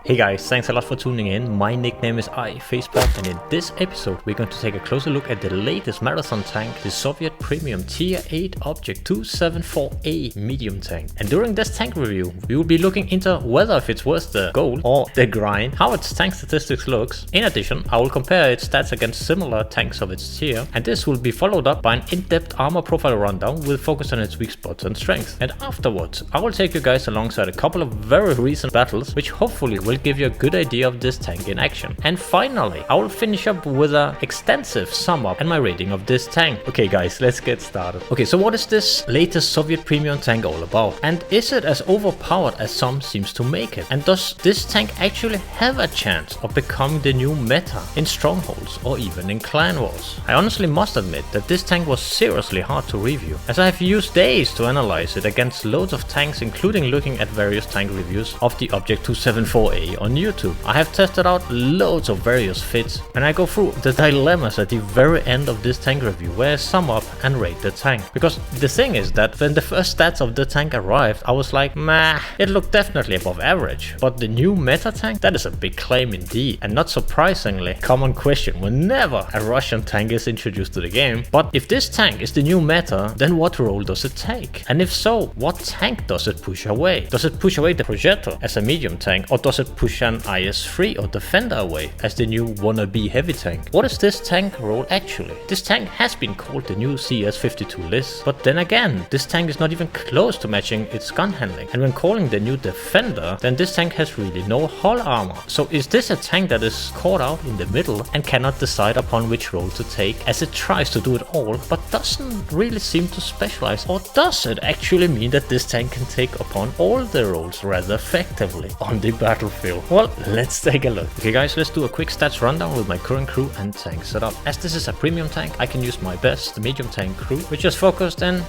Hey guys, thanks a lot for tuning in. My nickname is iFacePalm, and in this episode we're going to take a closer look at the latest marathon tank, the Soviet Premium Tier 8 Object 274A medium tank. And during this tank review, we will be looking into whether if it's worth the gold or the grind, how its tank statistics looks. In addition, I will compare its stats against similar tanks of its tier, and this will be followed up by an in-depth armor profile rundown with focus on its weak spots and strengths. And afterwards, I will take you guys alongside a couple of very recent battles, which hopefully will give you a good idea of this tank in action. And finally, I will finish up with an extensive sum up and my rating of this tank. Okay guys, let's get started. Okay, so what is this latest Soviet premium tank all about? And is it as overpowered as some seems to make it? And does this tank actually have a chance of becoming the new meta in strongholds or even in clan wars? I honestly must admit that this tank was seriously hard to review, as I have used days to analyze it against loads of tanks, including looking at various tank reviews of the Object 274A on YouTube. I have tested out loads of various fits, and I go through the dilemmas at the very end of this tank review where I sum up and rate the tank. Because the thing is that when the first stats of the tank arrived, I was like, meh, it looked definitely above average. But the new meta tank, that is a big claim indeed, and not surprisingly, common question whenever a Russian tank is introduced to the game. But if this tank is the new meta, then what role does it take? And if so, what tank does it push away? Does it push away the Progetto as a medium tank, or does it push an IS-3 or Defender away as the new wannabe heavy tank? What is this tank role actually? This tank has been called the new CS52 list, but then again, this tank is not even close to matching its gun handling. And when calling the new Defender, then this tank has really no hull armor. So is this a tank that is caught out in the middle and cannot decide upon which role to take, as it tries to do it all but doesn't really seem to specialize? Or does it actually mean that this tank can take upon all the roles rather effectively on the battlefield? Well, let's take a look. Okay guys, let's do a quick stats rundown with my current crew and tank setup. As this is a premium tank, I can use my best medium tank crew, which is focused in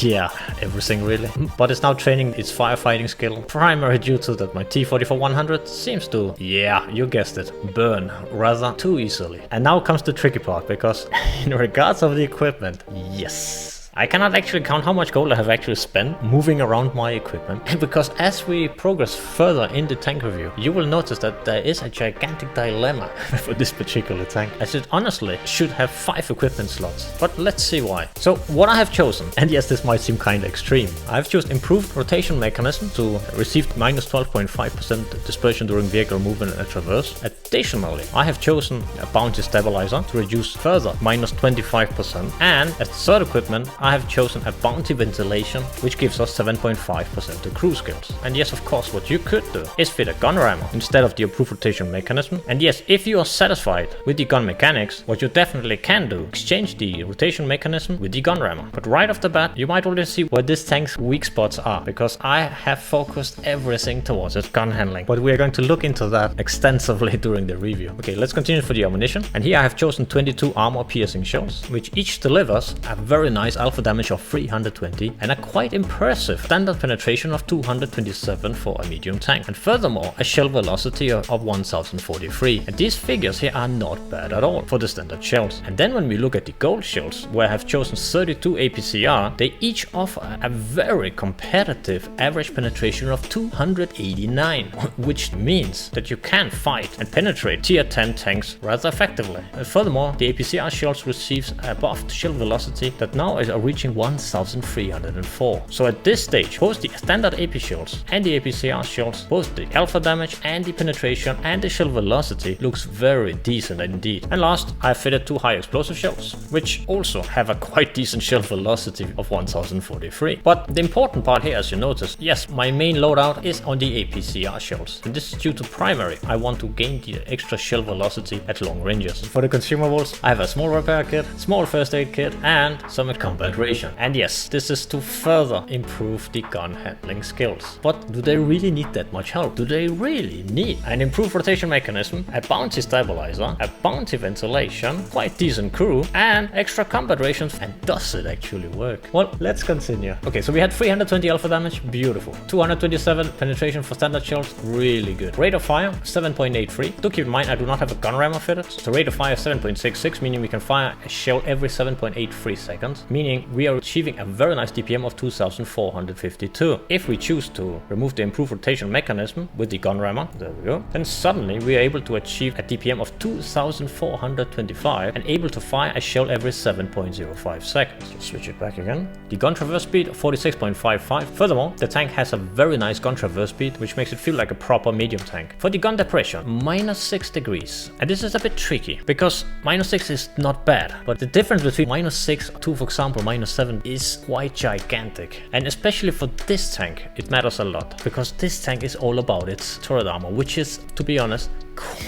yeah, everything really. But it's now training its firefighting skill, primarily due to that my T-44-100 seems to, yeah, you guessed it, burn rather too easily. And now comes the tricky part, because in regards of the equipment, yes, I cannot actually count how much gold I have actually spent moving around my equipment, because as we progress further in the tank review, you will notice that there is a gigantic dilemma for this particular tank, as it honestly should have 5 equipment slots, but let's see why. So what I have chosen, and yes, this might seem kinda extreme, I have chosen improved rotation mechanism to receive minus 12.5% dispersion during vehicle movement and traverse. Additionally, I have chosen a bounty stabilizer to reduce further minus 25%, and as the third equipment, I have chosen a bounty ventilation, which gives us 7.5% to crew skills. And yes, of course, what you could do is fit a gun rammer instead of the approved rotation mechanism. And yes, if you are satisfied with the gun mechanics, what you definitely can do, exchange the rotation mechanism with the gun rammer. But right off the bat, you might already see where this tank's weak spots are, because I have focused everything towards its gun handling. But we are going to look into that extensively during the review. Okay, let's continue for the ammunition. And here I have chosen 22 armor piercing shells, which each delivers a very nice alpha damage of 320 and a quite impressive standard penetration of 227 for a medium tank, and furthermore a shell velocity of 1043. And these figures here are not bad at all for the standard shells. And then when we look at the gold shells, where I have chosen 32 APCR, they each offer a very competitive average penetration of 289, which means that you can fight and penetrate tier 10 tanks rather effectively. And furthermore, the APCR shells receives a buffed shell velocity that now is reaching 1304. So at this stage, both the standard AP shells and the APCR shells, both the alpha damage and the penetration and the shell velocity looks very decent indeed. And last, I fitted 2 high explosive shells, which also have a quite decent shell velocity of 1043. But the important part here, as you notice, yes, my main loadout is on the APCR shells, and this is due to primary. I want to gain the extra shell velocity at long ranges. For the consumables, I have a small repair kit, small first aid kit, and some combat ration. And yes, this is to further improve the gun handling skills. But do they really need that much help? Do they really need an improved rotation mechanism, a bounty stabilizer, a bounty ventilation, quite decent crew, and extra combat rations? And does it actually work? Well, let's continue. Okay, so we had 320 alpha damage, beautiful. 227 penetration for standard shells, really good. Rate of fire, 7.83. Do keep in mind, I do not have a gun rammer fitted, so rate of fire 7.66, meaning we can fire a shell every 7.83 seconds, meaning meaning we are achieving a very nice DPM of 2452. If we choose to remove the improved rotation mechanism with the gun rammer, there we go, then suddenly we are able to achieve a DPM of 2425 and able to fire a shell every 7.05 seconds. Let's switch it back again. The gun traverse speed of 46.55. Furthermore, the tank has a very nice gun traverse speed, which makes it feel like a proper medium tank. For the gun depression, -6 degrees. And this is a bit tricky, because -6 is not bad, but the difference between -6 to, for example, -7 is quite gigantic. And especially for this tank, it matters a lot, because this tank is all about its turret armor, which is, to be honest,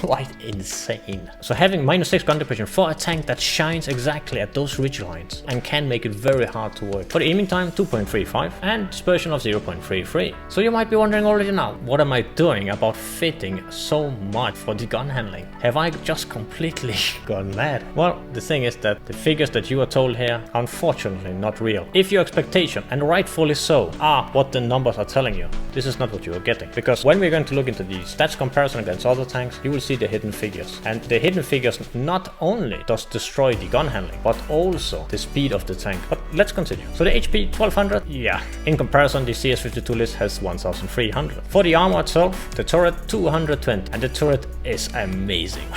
quite insane. So having -6 gun depression for a tank that shines exactly at those ridge lines and can make it very hard to work. For the aiming time, 2.35 and dispersion of 0.33. So you might be wondering already now, what am I doing about fitting so much for the gun handling? Have I just completely gone mad? Well, the thing is that the figures that you are told here are unfortunately not real. If your expectation, and rightfully so, are what the numbers are telling you, this is not what you are getting. Because when we're going to look into the stats comparison against other tanks, you will see the hidden figures. And the hidden figures not only does destroy the gun handling, but also the speed of the tank. But let's continue. So the HP 1200, yeah. In comparison, the CS52 list has 1300. For the armor itself, the turret 220. And the turret is amazing.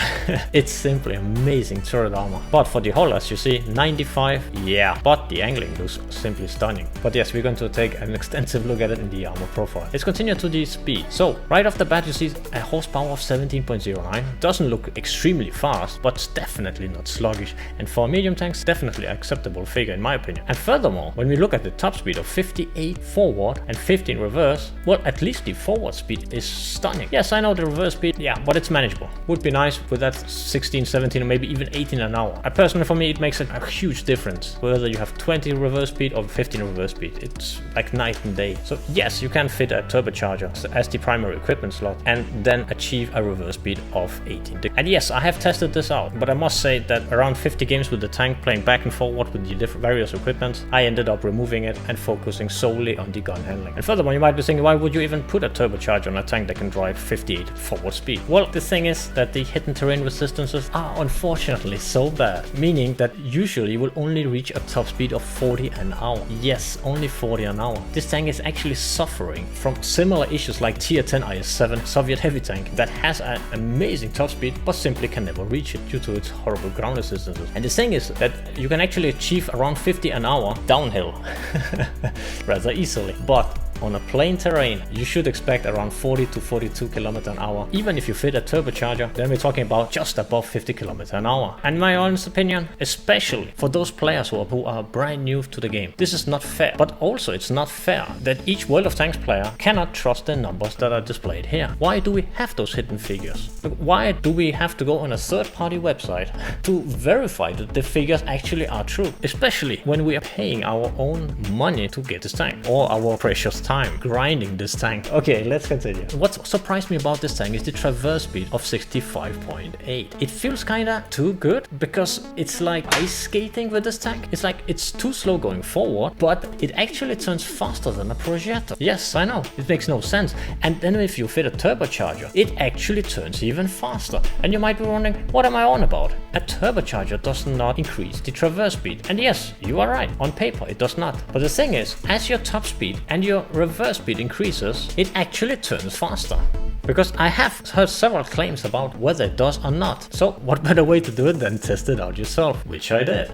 It's simply amazing turret armor. But for the hull, as you see, 95, yeah. But the angling looks simply stunning. But yes, we're going to take an extensive look at it in the armor profile. Let's continue to the speed. So right off the bat, you see a horsepower of 17.09. Doesn't look extremely fast, but it's definitely not sluggish. And for medium tanks, definitely an acceptable figure in my opinion. And furthermore, when we look at the top speed of 58 forward and 15 reverse, well, at least the forward speed is stunning. Yes, I know the reverse speed, yeah, but it's manageable. Would be nice with that 16, 17, or maybe even 18 an hour. Personally, for me, it makes a huge difference whether you have 20 reverse speed or 15 reverse speed. It's like night and day. So yes, you can fit a turbocharger as the primary equipment slot and then achieve a reverse speed of 18. And yes, I have tested this out, but I must say that around 50 games with the tank, playing back and forward with the various equipment, I ended up removing it and focusing solely on the gun handling. And furthermore, you might be thinking, why would you even put a turbocharger on a tank that can drive 58 forward speed? Well, the thing is that the hidden terrain resistances are unfortunately so bad, meaning that usually you will only reach a top speed of 40 an hour. Yes, only 40 an hour. This tank is actually suffering from similar issues like Tier 10 IS-7 Soviet heavy tank that has an amazing top speed but simply can never reach it due to its horrible ground resistances. And the thing is that you can actually achieve around 50 an hour downhill rather easily, but on a plain terrain, you should expect around 40 to 42 km an hour. Even if you fit a turbocharger, then we're talking about just above 50 km an hour. And in my honest opinion, especially for those players who are brand new to the game, this is not fair. But also it's not fair that each World of Tanks player cannot trust the numbers that are displayed here. Why do we have those hidden figures? Why do we have to go on a third-party website to verify that the figures actually are true? Especially when we are paying our own money to get this tank, or our precious time grinding this tank. Okay, let's continue. What surprised me about this tank is the traverse speed of 65.8. It feels kinda too good because it's like ice skating with this tank. It's like it's too slow going forward, but it actually turns faster than a Progetto. Yes, I know, it makes no sense. And then if you fit a turbocharger, it actually turns even faster. And you might be wondering, what am I on about? A turbocharger does not increase the traverse speed. And yes, you are right, on paper it does not. But the thing is, as your top speed and your reverse speed increases, it actually turns faster. Because I have heard several claims about whether it does or not. So what better way to do it than test it out yourself, which I did.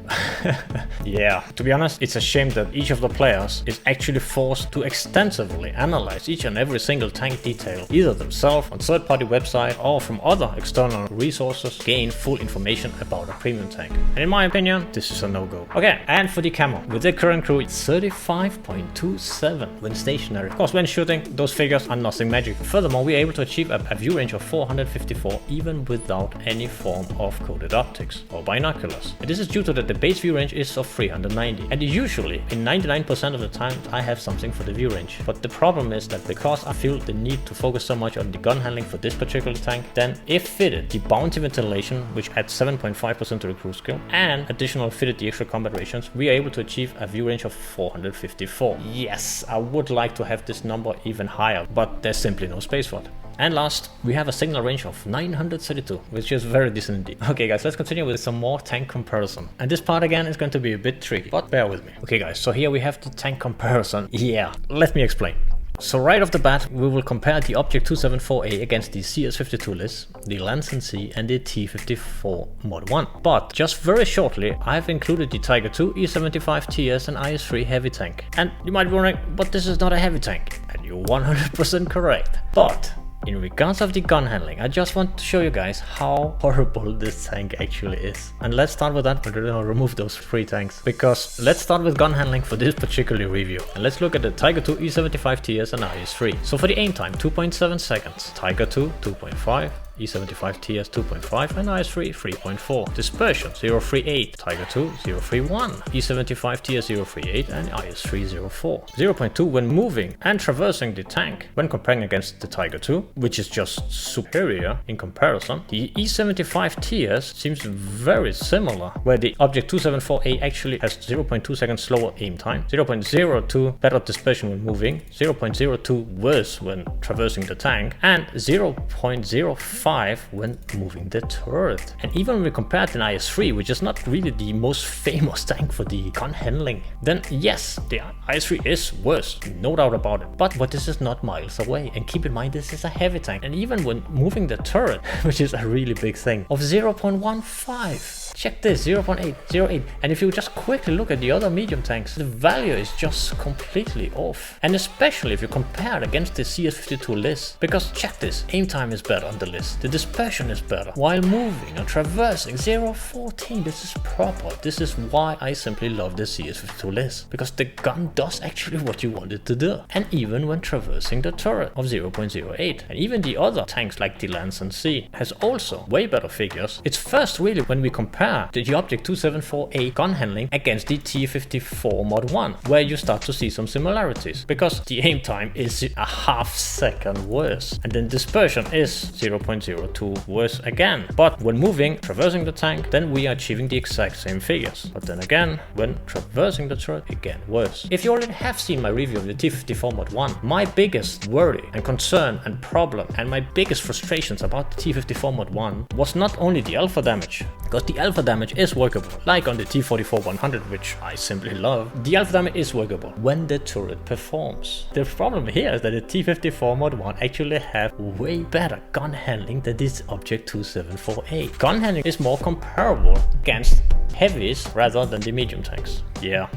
Yeah, to be honest, it's a shame that each of the players is actually forced to extensively analyze each and every single tank detail, either themselves on third-party website or from other external resources, gain full information about a premium tank. And in my opinion, this is a no-go. Okay, and for the camo, with the current crew, it's 35.27 when stationary. Of course, when shooting, those figures are nothing magic. Furthermore, we're able to achieve a view range of 454 even without any form of coded optics or binoculars. And this is due to that the base view range is of 390, and usually in 99% of the time I have something for the view range. But the problem is that because I feel the need to focus so much on the gun handling for this particular tank, then if fitted the bounty ventilation, which adds 7.5% to the crew skill, and additional fitted the extra combat rations, we are able to achieve a view range of 454. Yes, I would like to have this number even higher, but there's simply no space for it. And last, we have a signal range of 932, which is very decent indeed. Okay guys, let's continue with some more tank comparison. And this part again is going to be a bit tricky, but bear with me. Okay guys, so here we have the tank comparison. Yeah, let me explain. So right off the bat, we will compare the Object 274A against the CS52 list, the Lansen C and the T54 Mod 1. But just very shortly, I've included the Tiger II, E75 TS and IS-3 heavy tank. And you might be wondering, but this is not a heavy tank. And you're 100% correct. But in regards of the gun handling, I just want to show you guys how horrible this tank actually is. And let's start with that, but we're gonna remove those 3 tanks. Because let's start with gun handling for this particular review. And let's look at the Tiger II, E75 TS and IS-3. So for the aim time, 2.7 seconds. Tiger II, 2.5. E75 TS 2.5 and IS-3 3.4. Dispersion 038, Tiger II 031, E75 TS 038 and IS-3 04. 0.2 when moving and traversing the tank. When comparing against the Tiger II, which is just superior in comparison, the E75 TS seems very similar, where the Object 274A actually has 0.2 seconds slower aim time, 0.02 better dispersion when moving, 0.02 worse when traversing the tank, and 0.05 when moving the turret. And even when we compare it to an IS-3, which is not really the most famous tank for the gun handling, then yes, the IS-3 is worse, no doubt about it. But this is not miles away. And keep in mind, this is a heavy tank. And even when moving the turret, which is a really big thing, of 0.15. Check this, 0.808. And if you just quickly look at the other medium tanks, the value is just completely off. And especially if you compare it against the CS52 list. Because check this, aim time is better on the list. The dispersion is better. While moving and traversing, 0.14. This is proper. This is why I simply love the CS52 list. Because the gun does actually what you want it to do. And even when traversing the turret of 0.08. And even the other tanks like the Lansen C has also way better figures. It's first really when we compare the Object 274A gun handling against the T54 Mod 1, where you start to see some similarities, because the aim time is a half second worse, and then dispersion is 0.02 worse again. But when moving, traversing the tank, then we are achieving the exact same figures. But then again, when traversing the turret, again worse. If you already have seen my review of the T54 Mod 1, my biggest worry and concern and problem and my biggest frustrations about the T54 Mod 1 was not only the alpha damage, because the alpha damage is workable, like on the T44-100, which I simply love. The alpha damage is workable when the turret performs. The problem here is that the T54 Mod 1 actually have way better gun handling than this Object 274A. Gun handling is more comparable against heavies rather than the medium tanks. Yeah.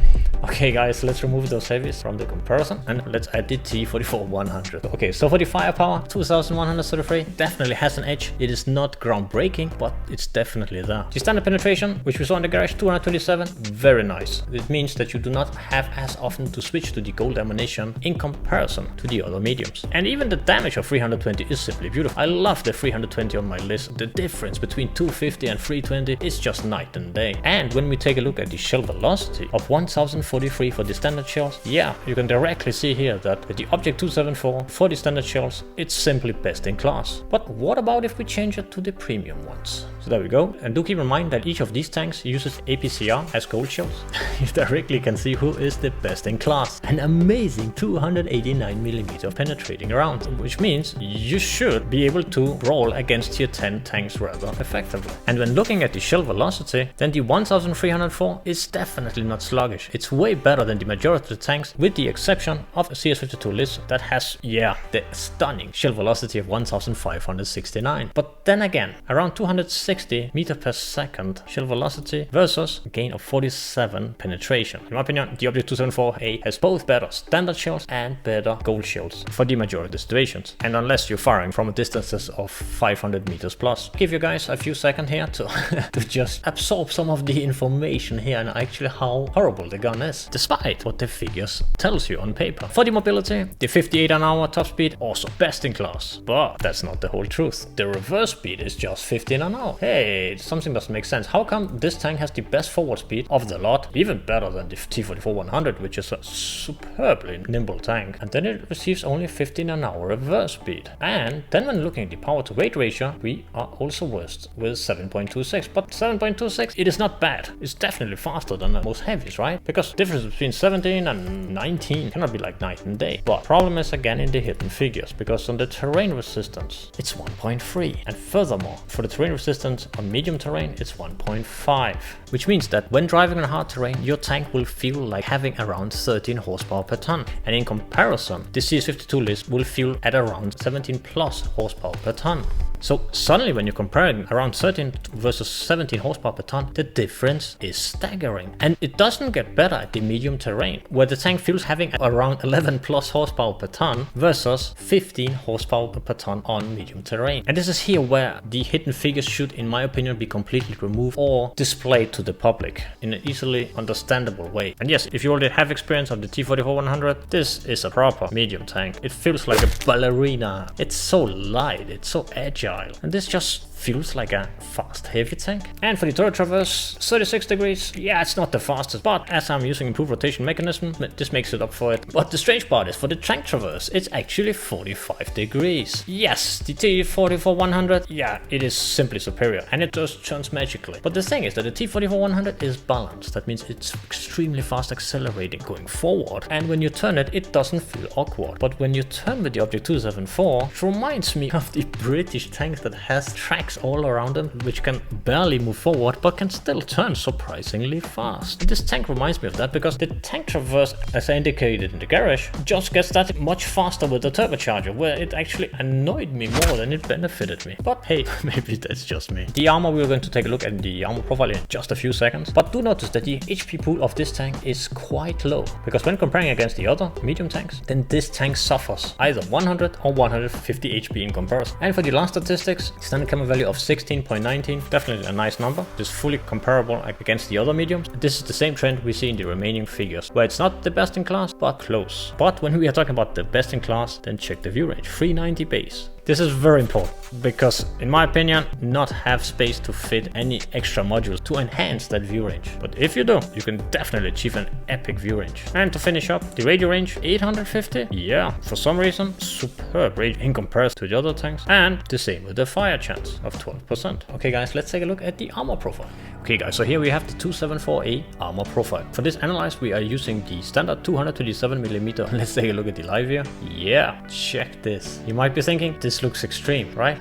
Okay guys, let's remove those heavies from the comparison and let's add the T44-100. Okay, so for the firepower, 2133 definitely has an edge. It is not groundbreaking, but it's definitely there. The standard penetration, which we saw in the garage, 227, very nice. It means that you do not have as often to switch to the gold ammunition in comparison to the other mediums. And even the damage of 320 is simply beautiful. I love the 320 on my list. The difference between 250 and 320 is just night and day. And when we take a look at the shell velocity of 1043 for the standard shells, yeah, you can directly see here that the Object 274 for the standard shells, it's simply best in class. But what about if we change it to the premium ones? So there we go. And do keep in mind that each of these tanks uses APCR as gold shells. You directly can see who is the best in class. An amazing 289mm penetrating round, which means you should be able to roll against tier 10 tanks rather effectively. And when looking at the shell velocity, then the 1304 is definitely not sluggish. It's way better than the majority of the tanks, with the exception of a CS52 list that has, yeah, the stunning shell velocity of 1569. But then again, around 260 meters per second shell velocity versus a gain of 47 penetration. In my opinion, the Object 274A has both better standard shells and better gold shells for the majority of the situations. And unless you're firing from distances of 500 meters plus. Give you guys a few seconds here to, to just absorb some of the information here and actually how horrible the gun is, despite what the figures tells you on paper. For the mobility, the 58 an hour top speed, also best in class. But that's not the whole truth. The reverse speed is just 15 an hour. Hey, something doesn't make sense. How come this tank has the best forward speed of the lot, even better than the T44-100, which is a superbly nimble tank, and then it receives only 15 an hour reverse speed? And then when looking at the power to weight ratio, we are also worst with 7.26. But 7.26, it is not bad. It's definitely faster than most heavies, right? Because difference between 17 and 19 cannot be like night and day. But problem is again in the hidden figures, because on the terrain resistance it's 1.3, and furthermore for the terrain resistance on medium terrain it's 1.5, which means that when driving on hard terrain your tank will feel like having around 13 horsepower per ton, and in comparison the CS52 list will feel at around 17 plus horsepower per ton. So suddenly when you're comparing around 13 versus 17 horsepower per ton, the difference is staggering. And it doesn't get better at the medium terrain, where the tank feels having around 11 plus horsepower per ton versus 15 horsepower per ton on medium terrain. And this is here where the hidden figures should, in my opinion, be completely removed or displayed to the public in an easily understandable way. And yes, if you already have experience of the T44-100, this is a proper medium tank. It feels like a ballerina. It's so light, it's so agile. And this just feels like a fast heavy tank. And for the turret traverse, 36 degrees, yeah, it's not the fastest, but as I'm using improved rotation mechanism, this makes it up for it. But the strange part is for the tank traverse, it's actually 45 degrees. Yes, the T44-100, yeah, it is simply superior, and it just turns magically. But the thing is that the T44-100 is balanced. That means it's extremely fast accelerating going forward, and when you turn it, it doesn't feel awkward. But when you turn with the Object 274, it reminds me of the British tanks that has tracks all around them, which can barely move forward but can still turn surprisingly fast. This tank reminds me of that, because the tank traverse, as I indicated in the garage, just gets that much faster with the turbocharger, where it actually annoyed me more than it benefited me. But hey, maybe that's just me. The armor, we're going to take a look at the armor profile in just a few seconds, but do notice that the HP pool of this tank is quite low, because when comparing against the other medium tanks, then this tank suffers either 100 or 150 HP in comparison. And for the last statistics, standard camo value of 16.19, definitely a nice number. It is fully comparable against the other mediums. This is the same trend we see in the remaining figures, where it's not the best in class, but close. But when we are talking about the best in class, then check the view range, 390 base. This is very important, because in my opinion, not have space to fit any extra modules to enhance that view range. But if you do, you can definitely achieve an epic view range. And to finish up, the radio range, 850. Yeah, for some reason, superb range in comparison to the other tanks. And the same with the fire chance of 12%. Okay guys, let's take a look at the armor profile. Okay guys, so here we have the 274A armor profile. For this analyze, we are using the standard 227mm. Let's take a look at the live here. Yeah, check this. You might be thinking, this looks extreme, right?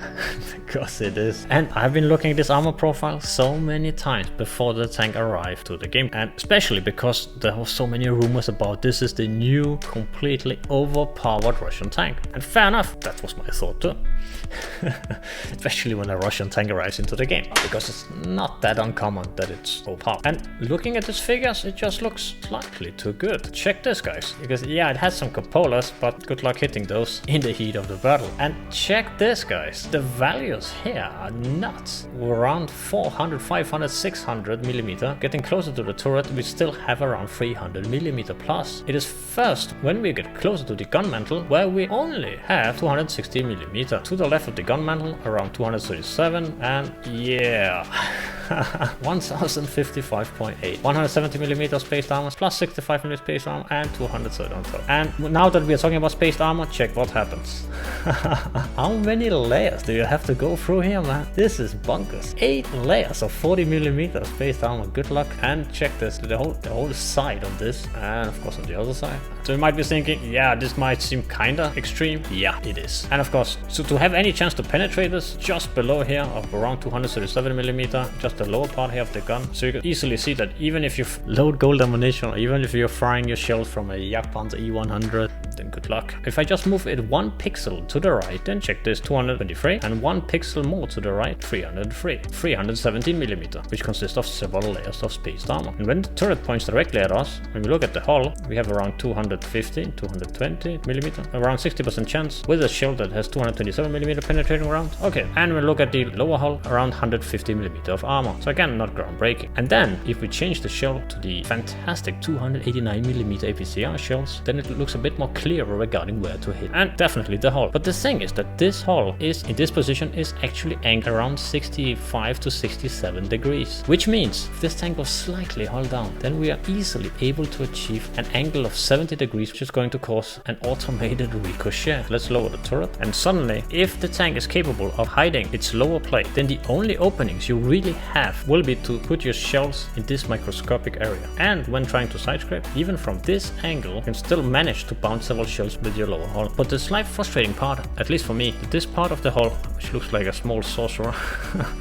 Because it is. And I've been looking at this armor profile so many times before the tank arrived to the game, and especially because there were so many rumors about this is the new completely overpowered Russian tank. And fair enough, that was my thought too. Especially when a Russian tank arrives into the game, because it's not that uncommon that it's overpowered. And looking at its figures, it just looks slightly too good. Check this guys, because yeah, it has some cupolas, but good luck hitting those in the heat of the battle. And check this guys, the values here are nuts. Around 400, 500, 600 millimeter. Getting closer to the turret, we still have around 300 millimeter plus. It is first when we get closer to the gun mantle, where we only have 260 millimeter. To the left of the gun mantle, around 237, and yeah. 1055.8, 170mm spaced armor plus 65mm spaced armor and 230 on top. And now that we are talking about spaced armor, check what happens. How many layers do you have to go through here, man? This is bonkers. 8 layers of 40mm spaced armor. Good luck. And check this, the whole side of this, and of course on the other side. So you might be thinking, yeah, this might seem kinda extreme. Yeah, it is. And of course, so to have any chance to penetrate this, just below here of around 237mm, just the lower part here of the gun. So you can easily see that even if you load gold ammunition, or even if you're firing your shells from a Jagdpanzer E100, then good luck. If I just move it 1 pixel to the right, then check this, 223, and 1 pixel more to the right, 303, 317mm, which consists of several layers of spaced armor. And when the turret points directly at us, when we look at the hull, we have around 250, 220mm, around 60% chance with a shell that has 227mm penetrating round. Okay, and we look at the lower hull, around 150mm of armor. So again, not groundbreaking. And then if we change the shell to the fantastic 289mm APCR shells, then it looks a bit more clearer regarding where to hit. And definitely the hull. But the thing is that this hull is in this position is actually anchored around 65 to 67 degrees, which means if this tank was slightly hull down, then we are easily able to achieve an angle of 70 degrees, which is going to cause an automated ricochet. Let's lower the turret, and suddenly if the tank is capable of hiding its lower plate, then the only openings you really have will be to put your shells in this microscopic area. And when trying to side scrape, even from this angle, you can still manage to bounce several shells with your lower hull. But the slight frustrating part, at least for me, this part of the hull, which looks like a small saucer,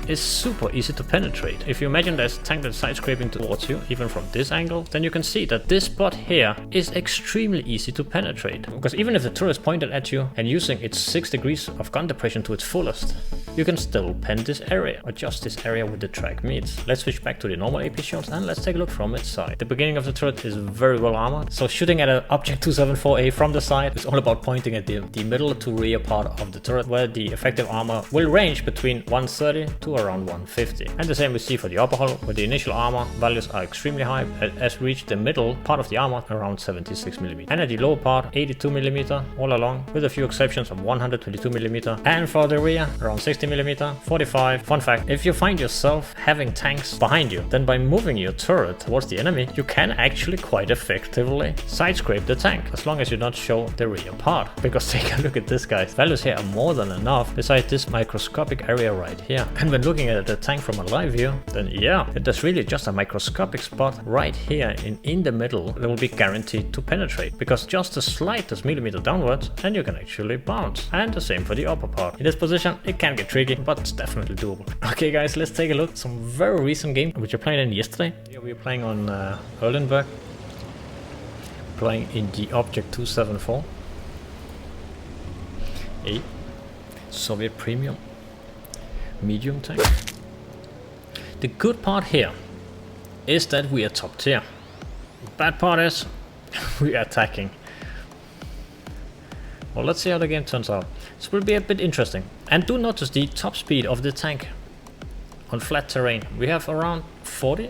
is super easy to penetrate. If you imagine there's a tank that's side scraping towards you, even from this angle, then you can see that this spot here is extremely easy to penetrate. Because even if the turret is pointed at you and using its 6 degrees of gun depression to its fullest, you can still pen this area, or just this area with the track meets. Let's switch back to the normal AP shots and let's take a look from its side. The beginning of the turret is very well armored, so shooting at an object 274A from the side is all about pointing at the middle to rear part of the turret, where the effective armor will range between 130 to around 150. And the same we see for the upper hull, where the initial armor values are extremely high, as reach the middle part of the armor around 76mm. And at the lower part, 82mm all along, with a few exceptions of 122mm. And for the rear, around 60mm, 45. Fun fact, if you find yourself having tanks behind you, then by moving your turret towards the enemy, you can actually quite effectively side scrape the tank, as long as you don't show the rear part. Because take a look at this, guys. Values here are more than enough beside this microscopic area right here. And when looking at the tank from a live view, then yeah, there's really just a microscopic spot right here in the middle that will be guaranteed to penetrate, because just the slightest millimeter downwards and you can actually bounce. And the same for the upper part. In this position it can get tricky, but it's definitely doable. Okay guys, let's take a look at some very recent game which you're playing in yesterday. Yeah, we were playing on Erlenberg, playing in the Object 274A Soviet Premium medium tank. The good part here is that we are top tier. Bad part is we are attacking. Well, let's see how the game turns out. This will be a bit interesting. And do notice the top speed of the tank on flat terrain. We have around 40,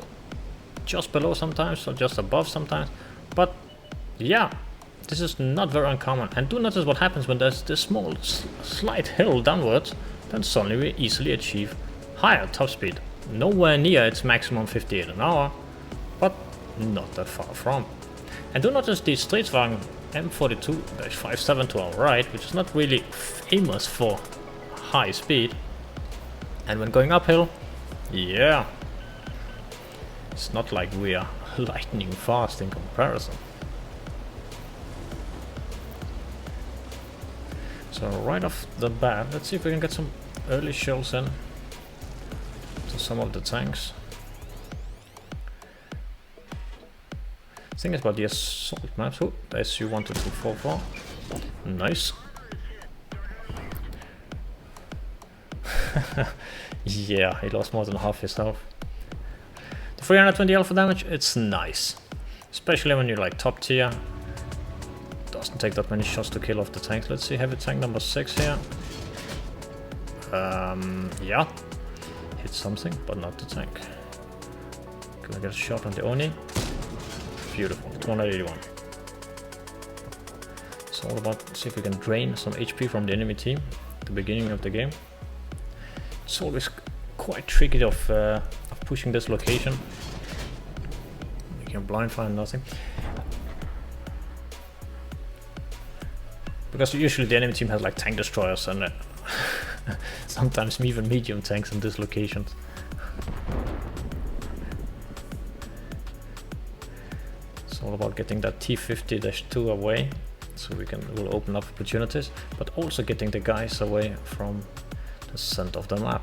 just below sometimes, or just above sometimes. But yeah, this is not very uncommon. And do notice what happens when there's this small slight hill downwards, then suddenly we easily achieve higher top speed. Nowhere near its maximum 58 an hour, but not that far from. And do notice the Stridswagen M42-57 to our right, which is not really famous for high speed. And when going uphill, yeah, it's not like we are lightning fast in comparison. So right off the bat, let's see if we can get some early shells in to some of the tanks. Thing is about the assault maps. Oh, there's SU-12244. Nice. Yeah, he lost more than half his health. The 320 alpha damage, it's nice. Especially when you're like top tier. Doesn't take that many shots to kill off the tanks. Let's see, heavy tank number 6 here. Yeah. Hit something, but not the tank. Can I get a shot on the Oni? Beautiful, 281. It's all about see if we can drain some HP from the enemy team at the beginning of the game. It's always quite tricky of pushing this location. You can blind find nothing. Because usually the enemy team has like tank destroyers and sometimes even medium tanks in these locations. It's all about getting that T50-2 away, so will open up opportunities, but also getting the guys away from the center of the map.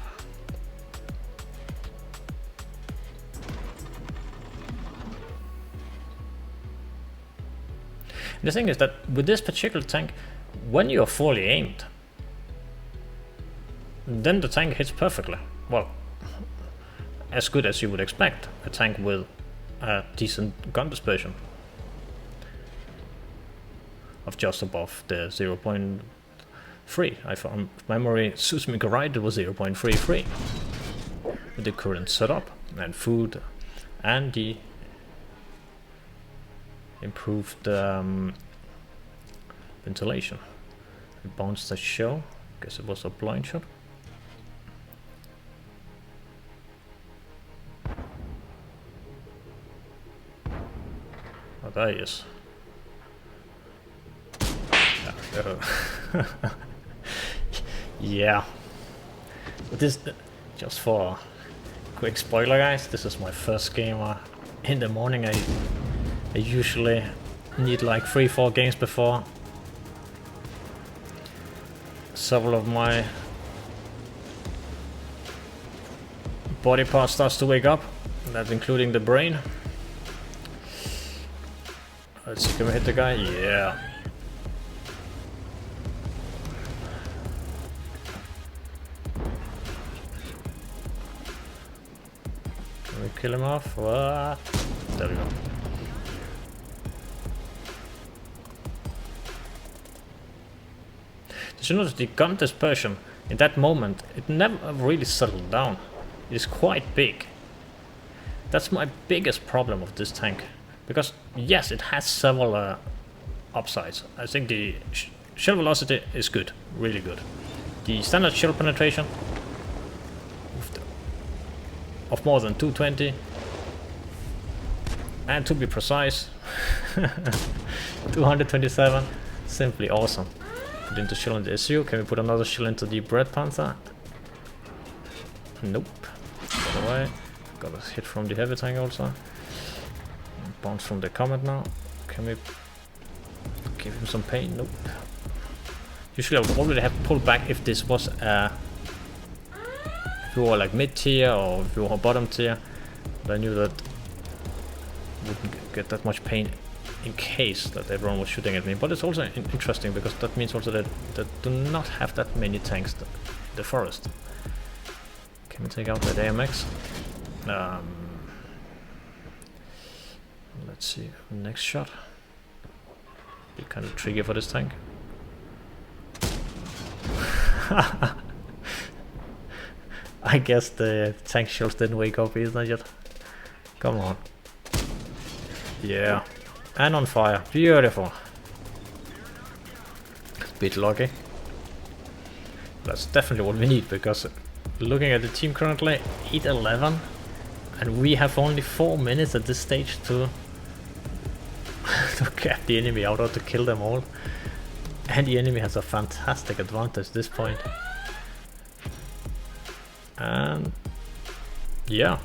The thing is that with this particular tank, when you are fully aimed, then the tank hits perfectly. Well, as good as you would expect a tank with a decent gun dispersion of just above the 0.3. If memory suits me right, it was 0.33 with the current setup and food and the improved ventilation. It bounced the shell. Guess it was a blind shot. Oh, there he is. Yeah, but this just for Quick spoiler, guys, this is my first game in the morning. I usually need like 3-4 games before several of my body parts starts to wake up. That's including the brain. Let's see, can we hit the guy? Yeah. Can we kill him off? What? There we go. Did you notice the gun dispersion? In that moment, it never really settled down. It's quite big. That's my biggest problem with this tank. Because yes, it has several upsides. I think the shell velocity is good, really good. The standard shell penetration of more than 220. And to be precise, 227. Simply awesome. Put into shell in the SU. Can we put another shell into the Bread Panther? Nope. Get away. Got a hit from the heavy tank also. Bounce from the Comet now. Can we give him some pain? Nope. Usually I would already have pulled back if this was if we were like mid tier or if we were bottom tier. But I knew that wouldn't get that much pain in case that everyone was shooting at me. But it's also interesting because that means also that do not have that many tanks in the forest. Can we take out that AMX? Let's see, next shot. Be kind of tricky for this tank. I guess the tank shells didn't wake up either yet. Come on. Yeah. And on fire. Beautiful. Bit lucky. That's definitely what we need, because looking at the team currently, 8-11. And we have only 4 minutes at this stage to get the enemy out or to kill them all. And the enemy has a fantastic advantage at this point. And yeah,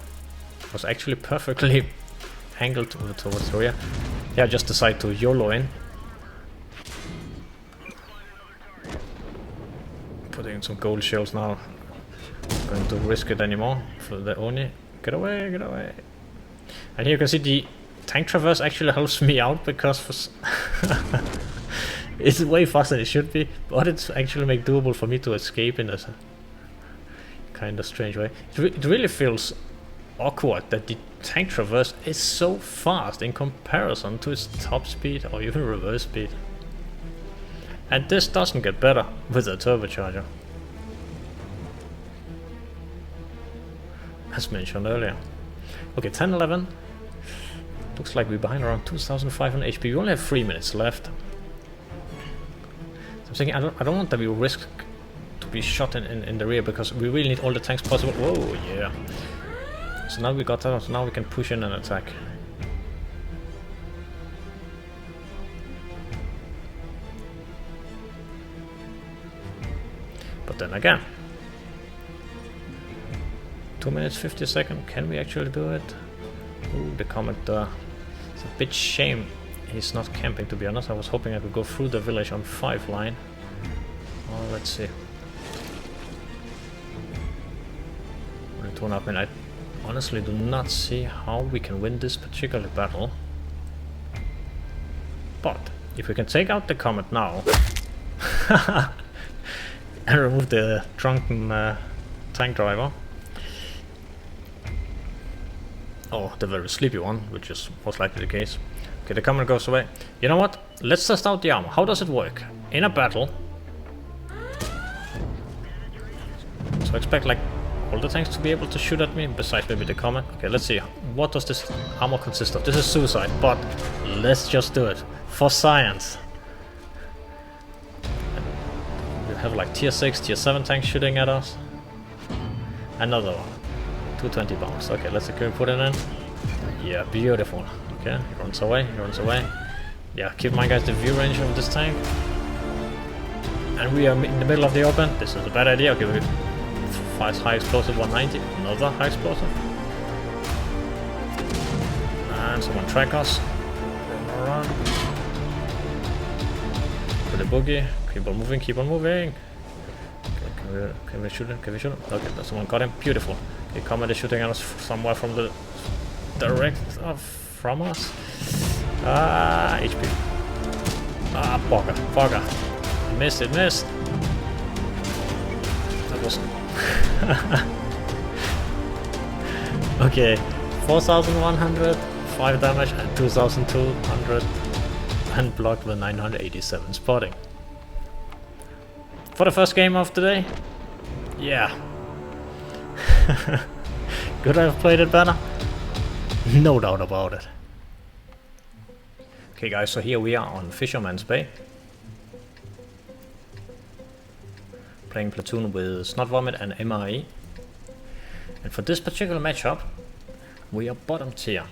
was actually perfectly angled towards the rear. Yeah, just decide to YOLO in. Putting in some gold shells now. Not going to risk it anymore for the Oni. Get away, get away. And here you can see the tank traverse actually helps me out because it's way faster than it should be, but it's actually make doable for me to escape in a kind of strange way. It really feels awkward that the tank traverse is so fast in comparison to its top speed or even reverse speed. And this doesn't get better with a turbocharger, as mentioned earlier. Okay, 10-11. Looks like we're behind around 2,500 HP. We only have 3 minutes left. So I'm thinking I don't want that we risk to be shot in the rear, because we really need all the tanks possible. Whoa, yeah. So now we got that, so now we can push in and attack. But then again, 2 minutes 50 seconds, can we actually do it? Ooh, the Comet, it's a bit shame he's not camping, to be honest. I was hoping I could go through the village on 5 line. Oh, let's see. I mean, I honestly do not see how we can win this particular battle. But if we can take out the Comet now and remove the drunken tank driver, or the very sleepy one, which is most likely the case. Okay, the Comet goes away. You know what? Let's test out the armor. How does it work in a battle? So expect like all the tanks to be able to shoot at me, besides maybe the Comet. Okay, let's see. What does this armor consist of? This is suicide, but let's just do it for science. We have like tier 6, tier 7 tanks shooting at us. Another one. 220 bombs. Okay, let's see, can we put it in? Yeah, beautiful. Okay, he runs away, he runs away. Yeah, keep in mind, guys, the view range of this tank. And we are in the middle of the open. This is a bad idea. Okay, we Fires high explosive 190. Another high explosive. And someone track us. Run. With a boogie. Keep on moving, keep on moving. Okay, can we shoot him? Can we shoot him? Okay, someone got him. Beautiful. Okay, Comet is shooting at us somewhere from the from us. HP. Bugger. It missed. That was... Okay, 4,100, 5 damage and 2,200 and blocked with 987 spotting. For the first game of the day? Yeah. Could I have played it better? No doubt about it. Okay guys, so here we are on Fisherman's Bay. Playing platoon with Snot Vomit and MRE. And for this particular matchup, we are bottom tier.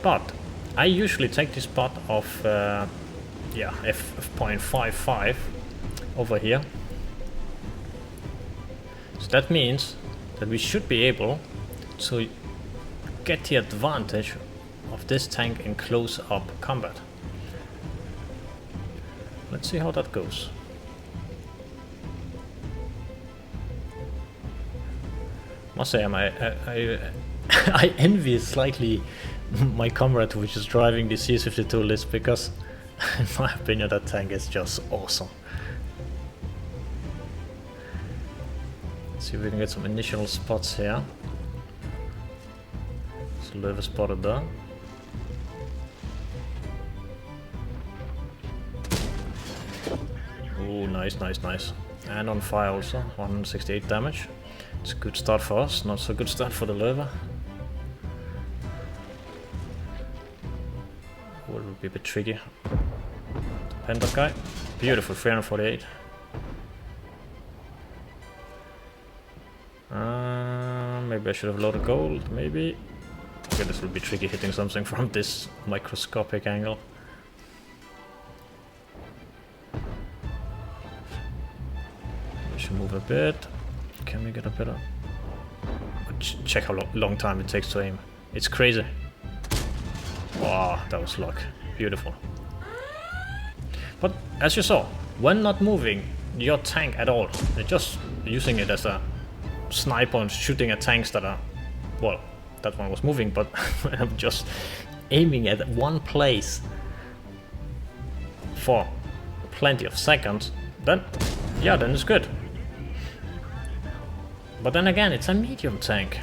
But I usually take this spot of F.55 over here. So that means that we should be able to get the advantage of this tank in close-up combat. Let's see how that goes. Must say, I envy slightly my comrade which is driving the CS52 list, because in my opinion that tank is just awesome. Let's see if we can get some initial spots here. So Löwe spotted there. Oh, nice. And on fire also, 168 damage. It's a good start for us, not so good start for the Löwe. Oh, it will be a bit tricky. Panda guy. Beautiful, 348. Maybe I should have loaded gold, maybe. Okay, this will be tricky hitting something from this microscopic angle. We should move a bit. Can we get a better... Check how long time it takes to aim. It's crazy. Wow, that was luck. Beautiful. But as you saw, when not moving your tank at all, you're just using it as a sniper and shooting at tanks that are... Well, that one was moving, but I'm just aiming at one place for plenty of seconds, then it's good. But then again, it's a medium tank.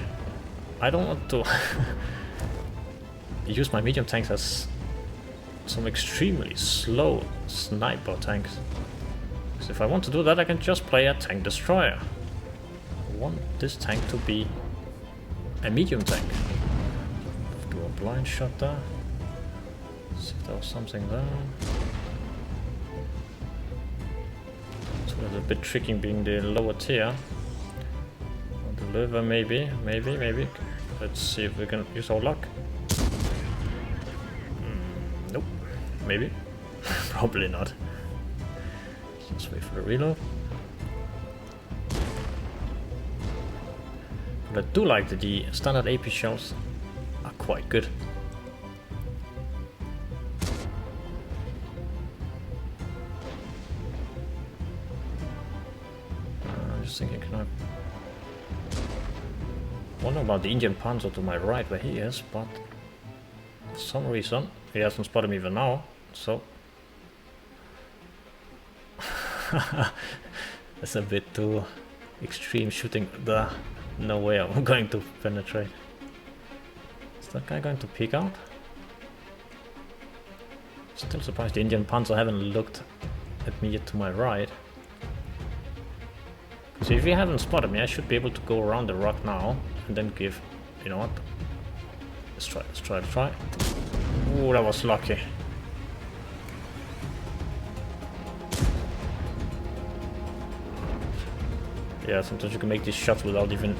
I don't want to use my medium tanks as some extremely slow sniper tanks. Because if I want to do that, I can just play a tank destroyer. I want this tank to be a medium tank. Do a blind shot there. See if there was something there. So it's a bit tricky being the lower tier. Löwe, maybe. Let's see if we can use our luck. Nope. Maybe. Probably not. Let's wait for the reload. But I do like that the standard AP shells are quite good. I'm just thinking, can I... Wonder about the Indian Panzer to my right where he is, but for some reason he hasn't spotted me even now, so that's a bit too extreme shooting there. No way I'm going to penetrate. Is that guy going to peek out? Still surprised the Indian Panzer haven't looked at me yet to my right. So if you haven't spotted me, I should be able to go around the rock now and then give... You know what? Let's try. Ooh, that was lucky. Yeah, sometimes you can make these shots without even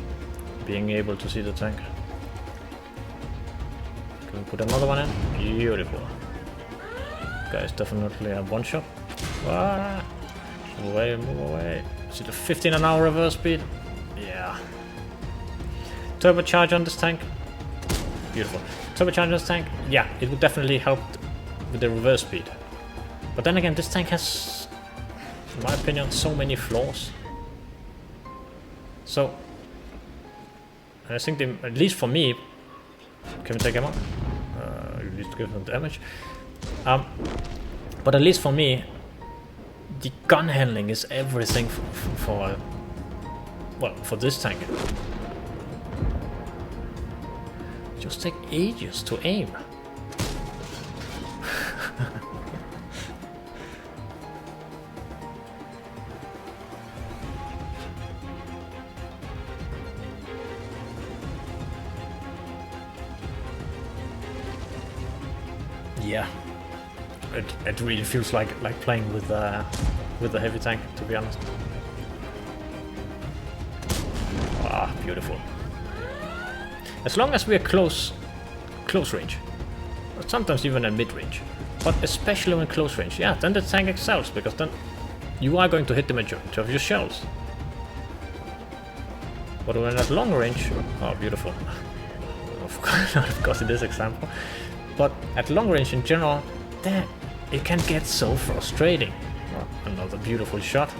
being able to see the tank. Can we put another one in? Beautiful. Guys, definitely a one shot. Ah, Move away, move away. Is it a 15 an hour reverse speed? Yeah. Turbocharge on this tank. Beautiful. Turbocharge on this tank. Yeah, it would definitely help with the reverse speed. But then again, this tank has, in my opinion, so many flaws. So, I think they, at least for me, can we take him out? At least give him damage. But at least for me, the gun handling is everything for this tank. Just take ages to aim. Yeah, it really feels like playing with the heavy tank, to be honest. Ah, beautiful. As long as we are close range, or sometimes even at mid range, but especially when close range, yeah, then the tank excels, because then you are going to hit the majority of your shells. But when at long range, oh, beautiful. Of course, in this example. But at long range in general, then it can get so frustrating. Oh, another beautiful shot.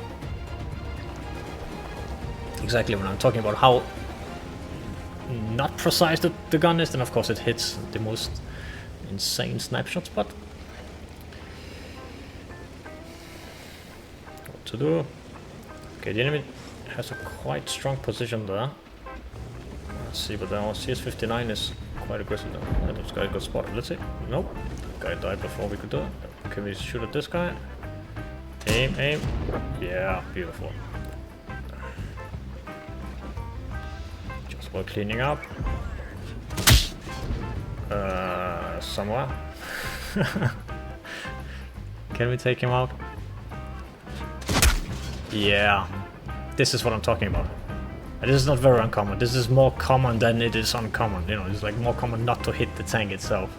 Exactly when I'm talking about how not precise the gun is, then of course it hits the most insane snapshots, but what to do? Okay, the enemy has a quite strong position there. Let's see, but our CS59 is quite aggressive now. This guy got spotted. Let's see. Nope. That guy died before we could do it. Can we shoot at this guy? Aim, aim. Yeah, beautiful. Just while cleaning up. Somewhere. Can we take him out? Yeah. This is what I'm talking about. And this is not very uncommon. This is more common than it is uncommon. You know, it's like more common not to hit the tank itself.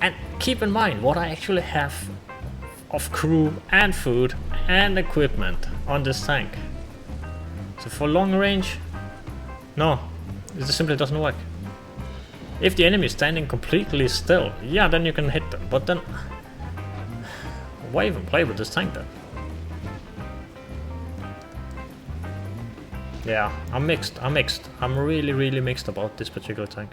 And keep in mind what I actually have of crew and food and equipment on this tank. So for long range, no, it just simply doesn't work. If the enemy is standing completely still, yeah, then you can hit them. But then, why even play with this tank then? Yeah, I'm mixed. I'm really mixed about this particular tank.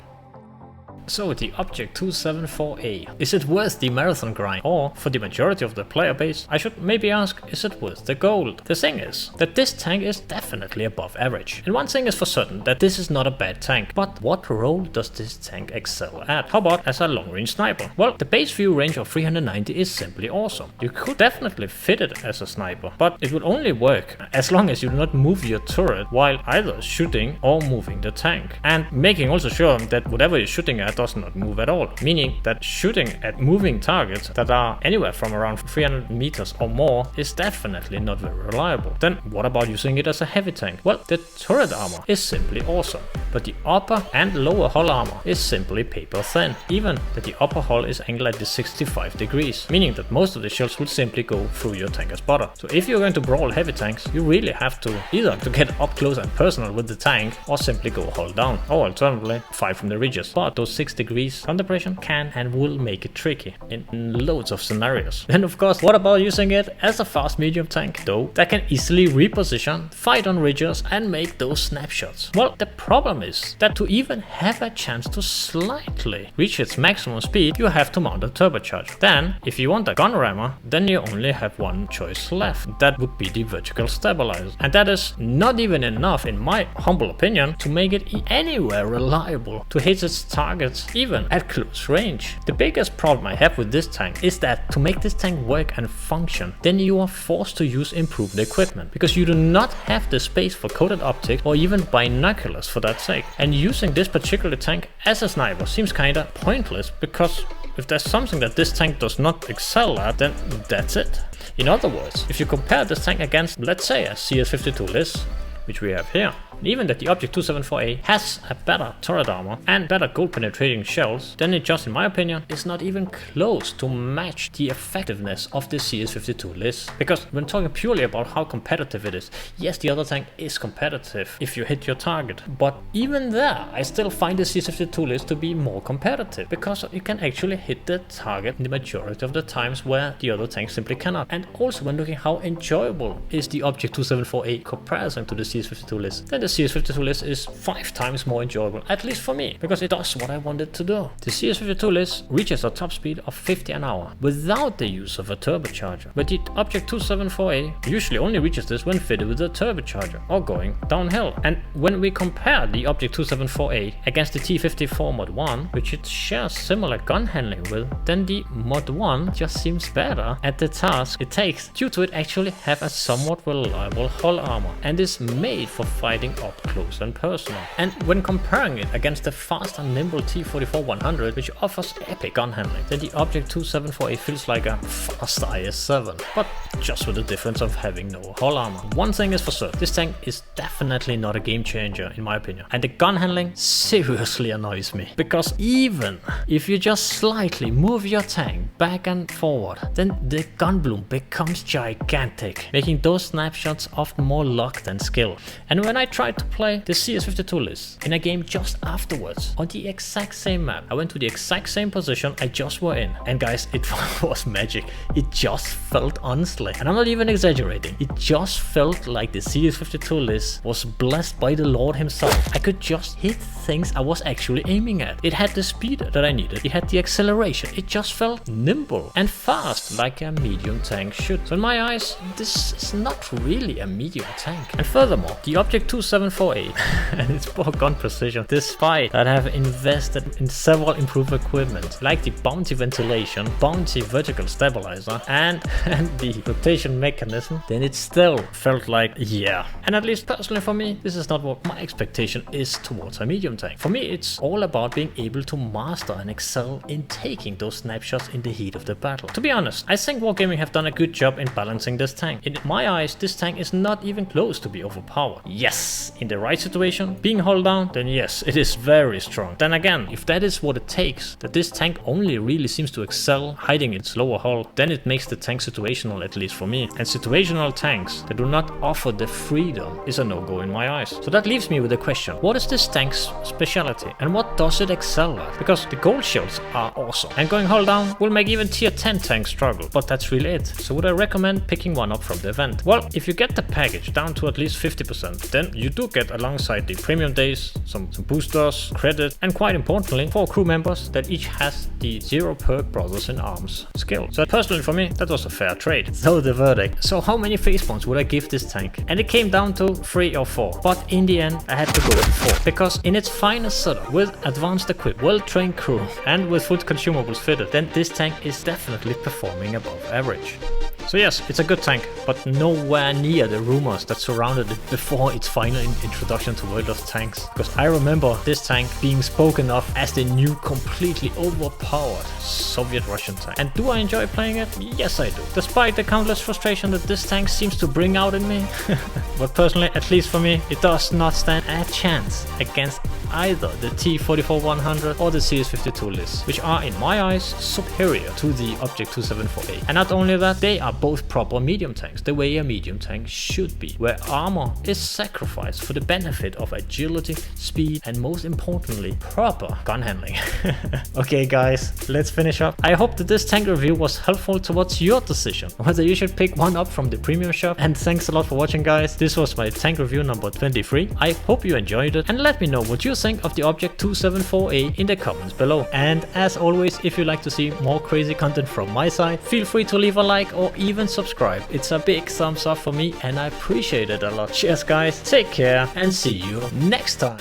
So the Object 274A, is it worth the marathon grind? Or, for the majority of the player base, I should maybe ask, is it worth the gold? The thing is, that this tank is definitely above average. And one thing is for certain, that this is not a bad tank. But what role does this tank excel at? How about as a long range sniper? Well, the base view range of 390 is simply awesome. You could definitely fit it as a sniper, but it would only work as long as you do not move your turret while either shooting or moving the tank. And making also sure that whatever you're shooting at does not move at all, meaning that shooting at moving targets that are anywhere from around 300 meters or more is definitely not very reliable. Then what about using it as a heavy tank? Well, the turret armor is simply awesome, but the upper and lower hull armor is simply paper thin, even that the upper hull is angled at 65 degrees, meaning that most of the shells will simply go through your tank as butter. So if you're going to brawl heavy tanks, you really have to either to get up close and personal with the tank, or simply go hull down, or alternatively fire from the ridges. But those 6 degrees under pressure can and will make it tricky in loads of scenarios. And of course, what about using it as a fast medium tank though, that can easily reposition, fight on ridges and make those snapshots? Well, the problem is that to even have a chance to slightly reach its maximum speed, you have to mount a turbocharger. Then, if you want a gun rammer, then you only have one choice left. That would be the vertical stabilizer. And that is not even enough, in my humble opinion, to make it anywhere reliable to hit its targets even at close range. The biggest problem I have with this tank is that to make this tank work and function, then you are forced to use improved equipment, because you do not have the space for coated optics or even binoculars for that sake. And using this particular tank as a sniper seems kinda pointless, because if there's something that this tank does not excel at, then that's it. In other words, if you compare this tank against, let's say, a CS52 list, which we have here, And even that the Object 274A has a better turret armor and better gold penetrating shells, then it just, in my opinion, is not even close to match the effectiveness of the CS52 list. Because when talking purely about how competitive it is, yes, the other tank is competitive if you hit your target, but even there I still find the CS52 list to be more competitive, because you can actually hit the target the majority of the times where the other tanks simply cannot. And also when looking how enjoyable is the Object 274A comparison to the CS52 list, then the CS52 list is 5 times more enjoyable, at least for me, because it does what I wanted to do. The CS52 list reaches a top speed of 50 an hour without the use of a turbocharger, but the Object 274A usually only reaches this when fitted with a turbocharger or going downhill. And when we compare the Object 274A against the T54 Mod 1, which it shares similar gun handling with, then the Mod 1 just seems better at the task it takes, due to it actually have a somewhat reliable hull armor and is made for fighting up close and personal. And when comparing it against the fast and nimble T44-100, which offers epic gun handling, then the Object 274A feels like a faster IS-7, but just with the difference of having no hull armor. One thing is for sure, this tank is definitely not a game changer in my opinion, and the gun handling seriously annoys me, because even if you just slightly move your tank back and forward, then the gun bloom becomes gigantic, making those snapshots often more luck than skill. And when I tried to play the CS52 list in a game just afterwards on the exact same map, I went to the exact same position I just were in, and guys, it was magic. It just felt honestly, and I'm not even exaggerating, it just felt like the CS52 list was blessed by the Lord himself. I could just hit things I was actually aiming at. It had the speed that I needed, it had the acceleration, it just felt nimble and fast like a medium tank should. So in my eyes, this is not really a medium tank. And furthermore, the Object 274A and its poor gun precision, despite that I have invested in several improved equipment like the bounty ventilation, bounty vertical stabilizer and the rotation mechanism, then it still felt like, yeah. And at least personally for me, this is not what my expectation is towards a medium tank. For me, it's all about being able to master and excel in taking those snapshots in the heat of the battle. To be honest, I think Wargaming have done a good job in balancing this tank. In my eyes, this tank is not even close to be overpowered. Yes, in the right situation, being hull down, then yes, it is very strong. Then again, if that is what it takes, that this tank only really seems to excel hiding its lower hull, then it makes the tank situational, at least for me. And situational tanks that do not offer the freedom is a no-go in my eyes. So that leaves me with a question: what is this tank's specialty and what does it excel at? Because the gold shields are awesome, and going hull down will make even tier 10 tanks struggle, but that's really it. So would I recommend picking one up from the event? Well, if you get the package down to at least 50%, then you do get alongside the premium days some boosters, credit, and quite importantly, 4 crew members that each has the 0 perk Brothers in Arms skill. So personally for me, that was a fair trade. So the verdict. So how many facepalms would I give this tank? And it came down to 3 or 4, but in the end I had to go with 4, because in its finest setup, with advanced equip, well-trained crew, and with full consumables fitted, then this tank is definitely performing above average. So yes, it's a good tank, but nowhere near the rumors that surrounded it before its final introduction to World of Tanks. Because I remember this tank being spoken of as the new completely overpowered Soviet-Russian tank. And do I enjoy playing it? Yes I do. Despite the countless frustration that this tank seems to bring out in me. But personally, at least for me, it does not stand a chance against either the T44-100 or the CS52 list, which are in my eyes superior to the Object 274A. And not only that, they are both proper medium tanks, the way a medium tank should be, where armor is sacrificed for the benefit of agility, speed, and most importantly, proper gun handling. Okay guys, let's finish up. I hope that this tank review was helpful towards your decision whether you should pick one up from the premium shop, and thanks a lot for watching guys. This was my tank review number 23. I hope you enjoyed it, and let me know what you think of the Object 274A in the comments below. And as always, if you like to see more crazy content from my side, feel free to leave a like or even subscribe. It's a big thumbs up for me and I appreciate it a lot. Cheers guys, take care and see you next time.